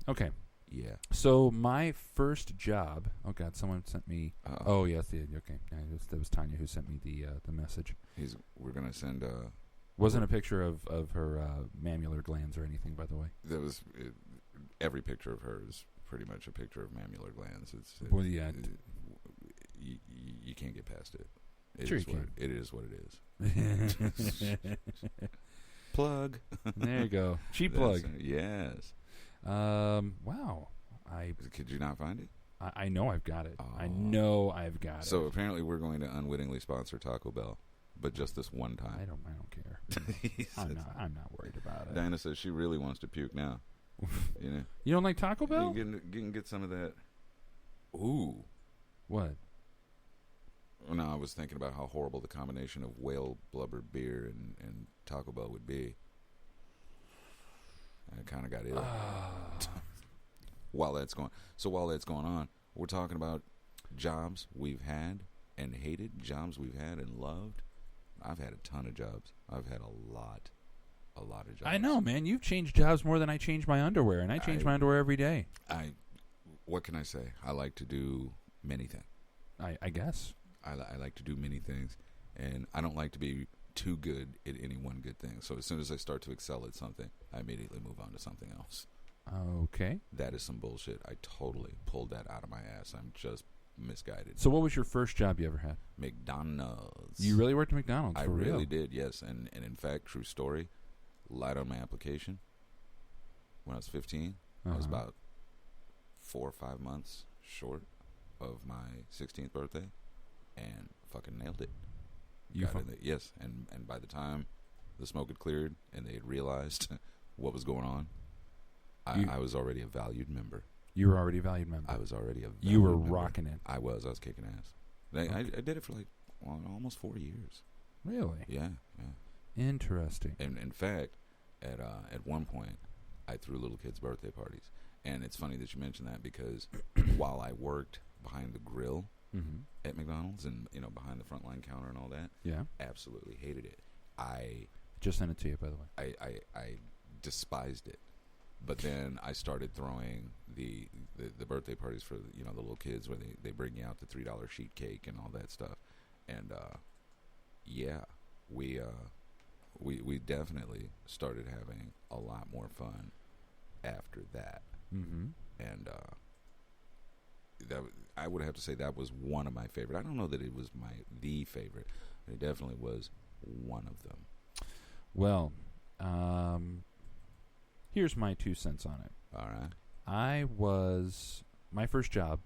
Okay. Yeah. So my first job. Oh God, someone sent me. Uh-oh. Oh yes, okay. Yeah, that was Tanya who sent me the message. We're gonna send. Wasn't a picture of her mammular glands or anything, by the way. There was every picture of her is pretty much a picture of mammular glands. Well, yeah. You can't get past it. Sure you can. It is what it is. Plug. There you go. Cheap plug. Yes. Wow. Could you not find it? I know I've got it. Oh. I know I've got it. So apparently we're going to unwittingly sponsor Taco Bell, but just this one time. I don't care. I'm not worried about it. Dinah says she really wants to puke now. You don't like Taco Bell? You can get some of that. Ooh. What? Well, no, I was thinking about how horrible the combination of whale blubber beer and Taco Bell would be. I kind of got ill. While that's going on, we're talking about jobs we've had and hated, jobs we've had and loved. I've had a ton of jobs. I've had a lot of jobs. I know, man. You've changed jobs more than I change my underwear, and I change my underwear every day. What can I say? I like to do many things. I guess. I like to do many things, and I don't like to be too good at any one good thing. So as soon as I start to excel at something, I immediately move on to something else. Okay. That is some bullshit. I totally pulled that out of my ass. I'm just misguided. So what was your first job you ever had? McDonald's. You really worked at McDonald's? I for real? really did, yes. And in fact, true story, lied on my application. When I was 15, I was about 4 or 5 months short of my 16th birthday, and fucking nailed it. Yes, and by the time the smoke had cleared and they had realized what was going on, I was already a valued member. You were already a valued member. I was already a valued You were member. rocking it. I was kicking ass. I did it for almost 4 years. Really? Yeah. Interesting. And in fact, at one point, I threw little kids' birthday parties. And it's funny that you mentioned that because while I worked behind the grill at McDonald's and behind the frontline counter and all that, absolutely hated it. I just sent it to you, by the way. I despised it. But then I started throwing the birthday parties for the little kids where they bring you out the $3 sheet cake and all that stuff. And we definitely started having a lot more fun after that. And that I would have to say that was one of my favorite. I don't know that it was the favorite, but it definitely was one of them. Well, here's my 2 cents on it. All right. My first job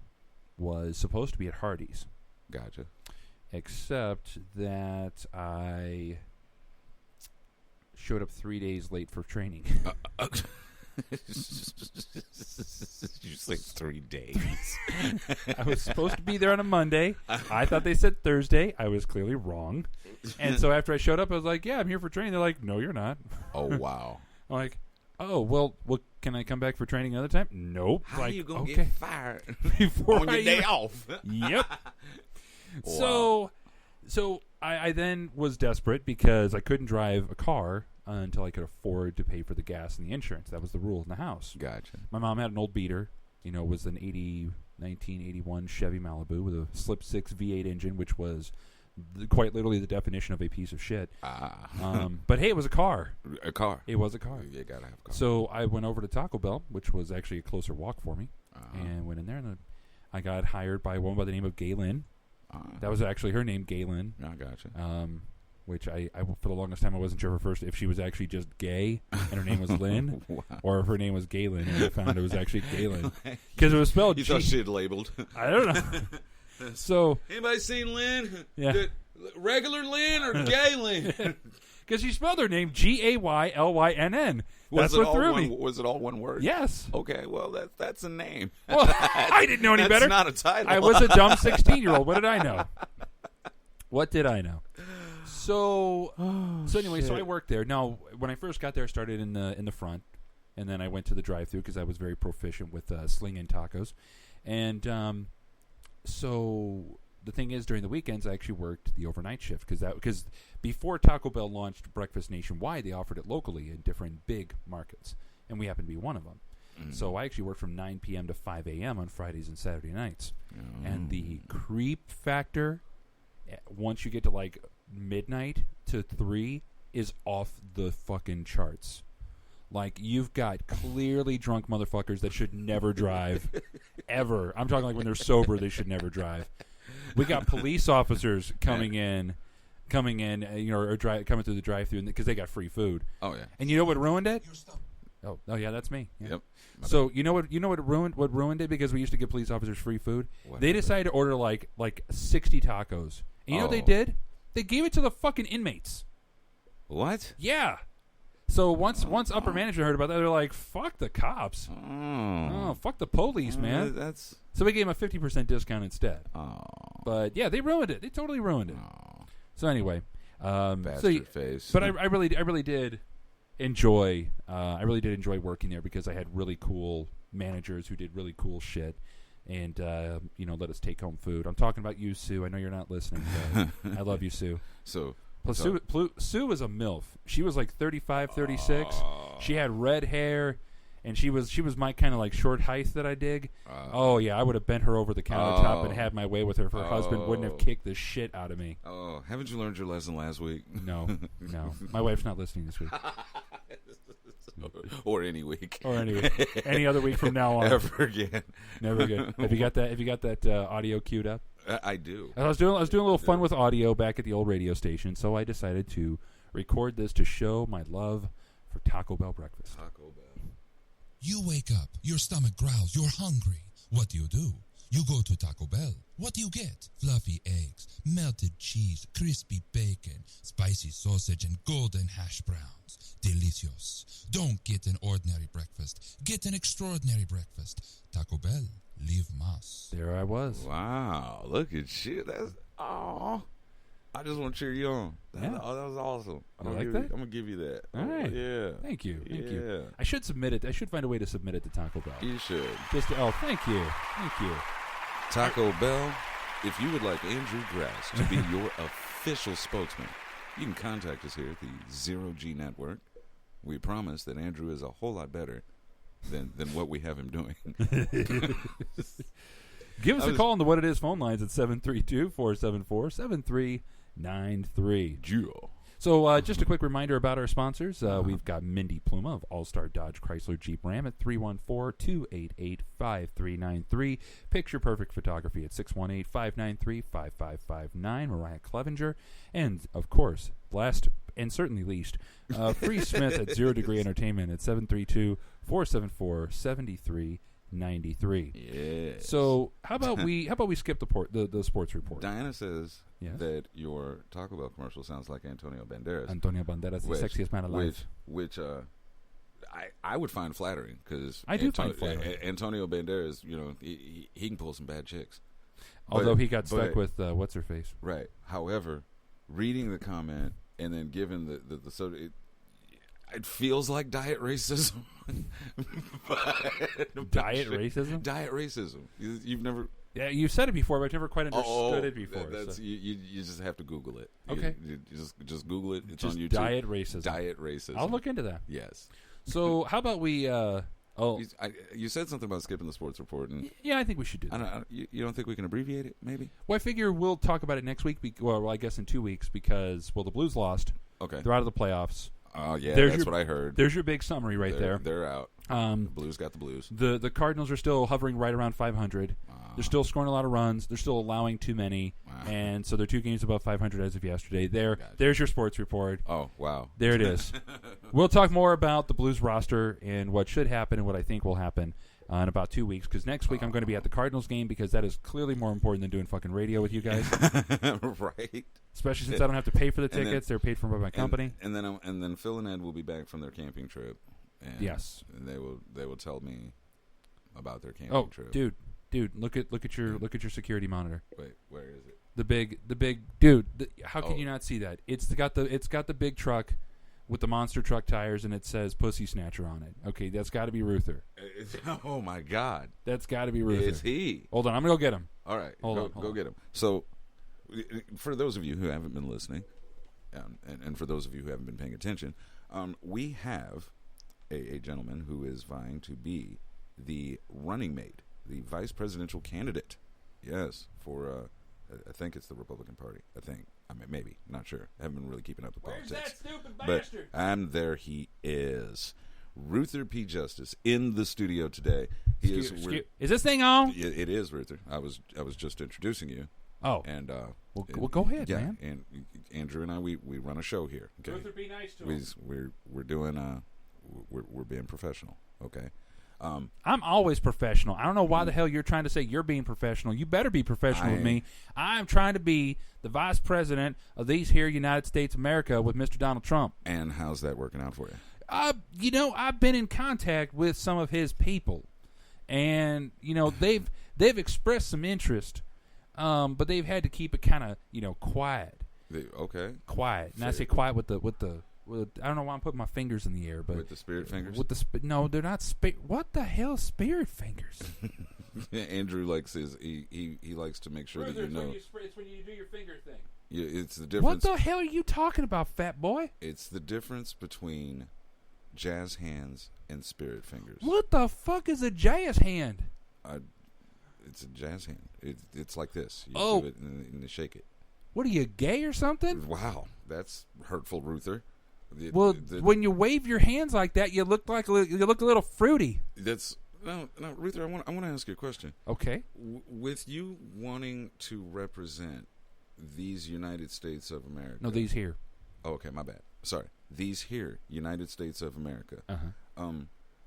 was supposed to be at Hardee's. Gotcha. Except that I showed up 3 days late for training. You say 3 days. I was supposed to be there on a Monday. I thought they said Thursday. I was clearly wrong. And so after I showed up, I was like, yeah, I'm here for training. They're like, no, you're not. Oh, wow. I'm like, oh, well, can I come back for training another time? Nope. How like, are you going to get fired before on your day off? Yep. Wow. So I then was desperate because I couldn't drive a car until I could afford to pay for the gas and the insurance. That was the rule in the house. Gotcha. My mom had an old beater. It was an 1981 Chevy Malibu with a slip 6 V8 engine, which was quite literally the definition of a piece of shit. But hey, it was a car. A car. It was a car. You gotta have a car. So I went over to Taco Bell, which was actually a closer walk for me, and went in there, and I got hired by a woman by the name of Gaylin. That was actually her name, Gaylin. I gotcha. Which I for the longest time I wasn't sure if she was actually just gay and her name was Lynn, Wow. or if her name was Galen and I found it was actually Galen because it was spelled. You thought she had labeled. I don't know. So anybody seen Lynn? Yeah. Regular Lynn or gay Lynn? Because she spelled her name Gaylynn. That's what threw me. Was it all one word? Yes. Okay, well that's a name. Well, I didn't know any better. That's not a title. I was a dumb 16-year-old. What did I know? What did I know? So anyway, so I worked there. Now, when I first got there, I started in the front, and then I went to the drive-thru because I was very proficient with slinging tacos. And so the thing is, during the weekends, I actually worked the overnight shift because before Taco Bell launched breakfast nationwide, they offered it locally in different big markets, and we happened to be one of them. So I actually work from 9 p.m. to 5 a.m. on Fridays and Saturday nights. And the creep factor, once you get to like midnight to 3, is off the fucking charts. Like, you've got clearly drunk motherfuckers that should never drive, ever. I'm talking like when they're sober, they should never drive. We got police officers coming in, or coming through the drive-thru because they got free food. Oh yeah. And you know what ruined it? Oh yeah, that's me. Yeah. Yep. So you know what ruined it, because we used to give police officers free food. They decided to order like 60 tacos. And you know what they did? They gave it to the fucking inmates. What? Yeah. So once upper management heard about that, they're like, "Fuck the cops! Oh, fuck the police, man!" So we gave them a 50% discount instead. Oh. But yeah, they ruined it. They totally ruined it. Oh. So anyway, Bastard face. But I really did enjoy. I really did enjoy working there because I had really cool managers who did really cool shit, and let us take home food. I'm talking about you, Sue. I know you're not listening, but I love you, Sue. So. Plus, Sue was a MILF. She was like 35, 36. She had red hair, and she was my kind of like short height that I dig. Oh yeah, I would have bent her over the countertop and had my way with her if her husband wouldn't have kicked the shit out of me. Oh, haven't you learned your lesson last week? No. My wife's not listening this week. Or any week. Or any other week from now on. Ever again. Never again. Have you got that audio queued up? I do. I was doing a little fun with audio back at the old radio station, so I decided to record this to show my love for Taco Bell breakfast. Taco Bell. You wake up, your stomach growls, you're hungry. What do? You go to Taco Bell. What do you get? Fluffy eggs, melted cheese, crispy bacon, spicy sausage, and golden hash browns. Delicious. Don't get an ordinary breakfast. Get an extraordinary breakfast. Taco Bell. Leave mas. There I was. Wow, look at you. That's I just want to cheer you on. That was awesome. You like that? I'm gonna give you that. All right. Yeah. Thank you. I should submit it. I should find a way to submit it to Taco Bell. You should. Thank you. Taco Bell, if you would like Andrew Grass to be your official spokesman, you can contact us here at the Zero G Network. We promise that Andrew is a whole lot better than what we have him doing. Give us a call on the What It Is phone lines at 732-474-7393. So just a quick reminder about our sponsors. We've got Mindy Pluma of All-Star Dodge Chrysler Jeep Ram at 314-288-5393. Picture Perfect Photography at 618-593-5559. Mariah Clevenger. And, of course, last and certainly least, Free Smith at 0 Degree Entertainment at 732-474-7393. Yes. So how about we skip the sports report? Diana says Yes. that your Taco Bell commercial sounds like Antonio Banderas. Antonio Banderas, the sexiest man alive. Which I would find flattering because I do find flattering. Antonio Banderas, he can pull some bad chicks. Although he got stuck with what's her face. Right. However, reading the comment and then given the sort of it feels like diet racism. Diet racism? Diet racism. You've never... Yeah, you've said it before, but I've never quite understood it before. You just have to Google it. Okay. You just Google it. It's just on YouTube. Diet racism. Diet racism. I'll look into that. Yes. So how about we... you said something about skipping the sports report. And yeah, I think we should do that. You don't think we can abbreviate it, maybe? Well, I figure we'll talk about it next week. I guess in 2 weeks because, the Blues lost. Okay. They're out of the playoffs. Oh, yeah, that's what I heard. There's your big summary there. They're out. The Blues got the Blues. The Cardinals are still hovering right around 500. They're still scoring a lot of runs. They're still allowing too many. And so they're 2 games above 500 as of yesterday. There's your sports report. Oh, wow. There it is. We'll talk more about the Blues roster and what should happen and what I think will happen in about 2 weeks. Because next week I'm going to be at the Cardinals game because that is clearly more important than doing fucking radio with you guys. Right. Especially since I don't have to pay for the tickets. They're paid for by my company. And then Phil and Ed will be back from their camping trip. And yes. And they will tell me about their camping trip. Dude, look at your security monitor. Wait, where is it? The big dude. How can you not see that? It's got the big truck with the monster truck tires, and it says "Pussy Snatcher" on it. Okay, that's got to be Ruther. Oh my God, that's got to be Ruther. It's he. Hold on, I'm gonna go get him. All right, hold on, get him. So, for those of you who haven't been listening, and for those of you who haven't been paying attention, we have a gentleman who is vying to be the running mate, the vice presidential candidate. Yes, for I think it's the Republican Party. I mean, maybe, not sure. I haven't been really keeping up with politics. Where's that stupid But bastard? there he is. Ruther P. Justice in the studio today. Is this thing on? It is, Ruther. I was just introducing you. Oh, And well, go ahead, yeah, man. And Andrew and I, we run a show here. Okay, Luther, be nice to him. we're doing we're being professional. Okay, I'm always professional. I don't know why the hell you're trying to say you're being professional. You better be professional with me. I'm trying to be the vice president of these here United States of America with Mr. Donald Trump. and how's that working out for you? I've been in contact with some of his people, and they've expressed some interest, but they've had to keep it kind of quiet. Okay, Quiet. And I Fair. say quiet with I don't know why I'm putting my fingers in the air, but with the spirit fingers. with the no, they're not what the hell is spirit fingers? Andrew likes he likes to make sure that you know. It's when you do your finger thing. It's the What difference. the hell are you talking about, fat boy? It's the difference between jazz hands and spirit fingers. What the fuck is a jazz hand? It's a jazz hand. It's like this. You Oh. do it and you shake it. What are you, gay or something? Wow, that's hurtful, Ruther. Well, when you wave your hands like that, you look a little fruity. That's no, Ruther. I want to ask you a question. Okay. With you wanting to represent these United States of America. No, these here. Oh, okay, my bad. Sorry. These here United States of America.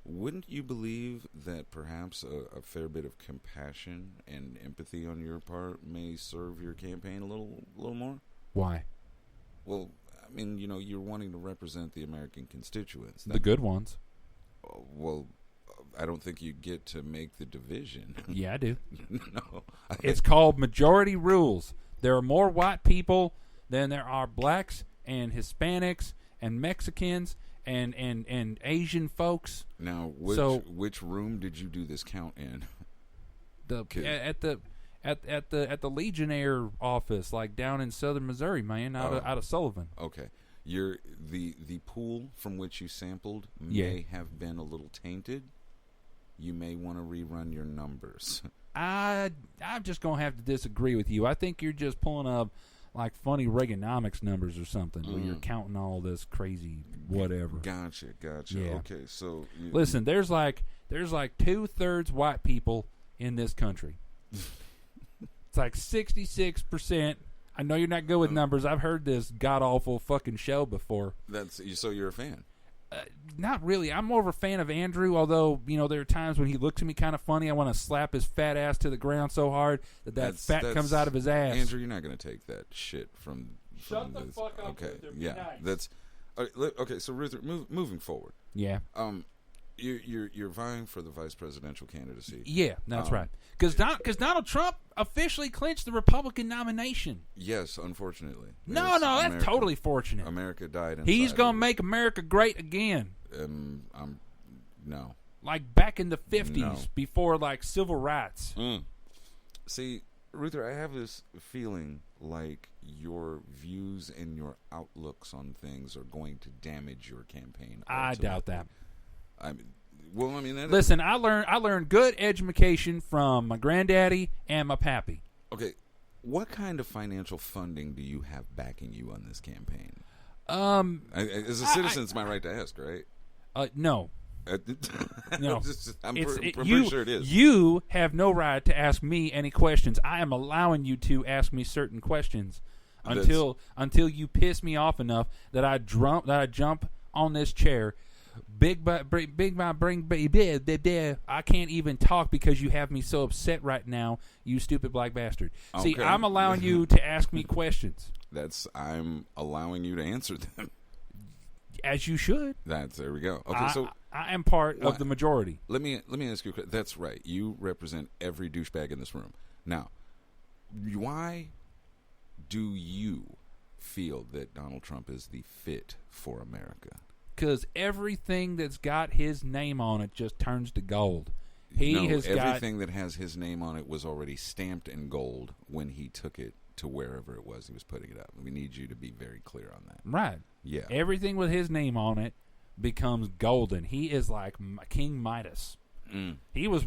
Wouldn't you believe that perhaps a fair bit of compassion and empathy on your part may serve your campaign a little more? Why? Well, I mean, you're wanting to represent the American constituents. The good ones. Well, I don't think you get to make the division. Yeah, I do. No. It's called majority rules. There are more white people than there are blacks and Hispanics and Mexicans and Asian folks. Now, which room did you do this count in? At the Legionnaire office, like down in southern Missouri, man, out of Sullivan. Okay. The pool from which you sampled may have been a little tainted. You may want to rerun your numbers. I'm just gonna have to disagree with you. I think you're just pulling up like funny Reaganomics numbers or something, where you're counting all this crazy whatever. Gotcha. Yeah. Okay, so Listen, there's like 2/3 white people in this country. It's like 66%. I know you're not good with numbers. I've heard this god awful fucking show before. So you're a fan. Not really. I'm more of a fan of Andrew, although, there are times when he looks at me kind of funny. I want to slap his fat ass to the ground so hard that fat comes out of his ass. Andrew, you're not going to take that shit from Shut the this. fuck up, Okay, Ruther. Be yeah, nice. that's okay. So Ruther, moving forward, Yeah. you're vying for the vice presidential candidacy. Yeah, that's right. Because Donald Trump officially clinched the Republican nomination. Yes, unfortunately. No, Yes, that's America- totally fortunate. America died inside. He's going to of it. make America great again. No. Like back in the 50s, No. before like civil rights. See, Ruther, I have this feeling like your views and your outlooks on things are going to damage your campaign. I doubt that. Listen, I learned good education from my granddaddy and my pappy. okay, what kind of financial funding do you have backing you on this campaign? As a citizen, it's my right to ask, right? No. No. I'm It's- pretty sure it is. You have no right to ask me any questions. I am allowing you to ask me certain questions until you piss me off enough that I jump on this chair. I can't even talk because you have me so upset right now, you stupid black bastard. See, Okay. I'm allowing you to ask me questions. I'm allowing you to answer them. As you should. There we go. Okay, so I am part of the majority. let me ask you a question. That's right. You represent every douchebag in this room. Now, why do you feel that Donald Trump is the fit for America? Because everything that's got his name on it just turns to gold. Everything that has his name on it was already stamped in gold when he took it to wherever it was he was putting it up. We need you to be very clear on that. Right. Yeah. Everything with his name on it becomes golden. He is like King Midas. He was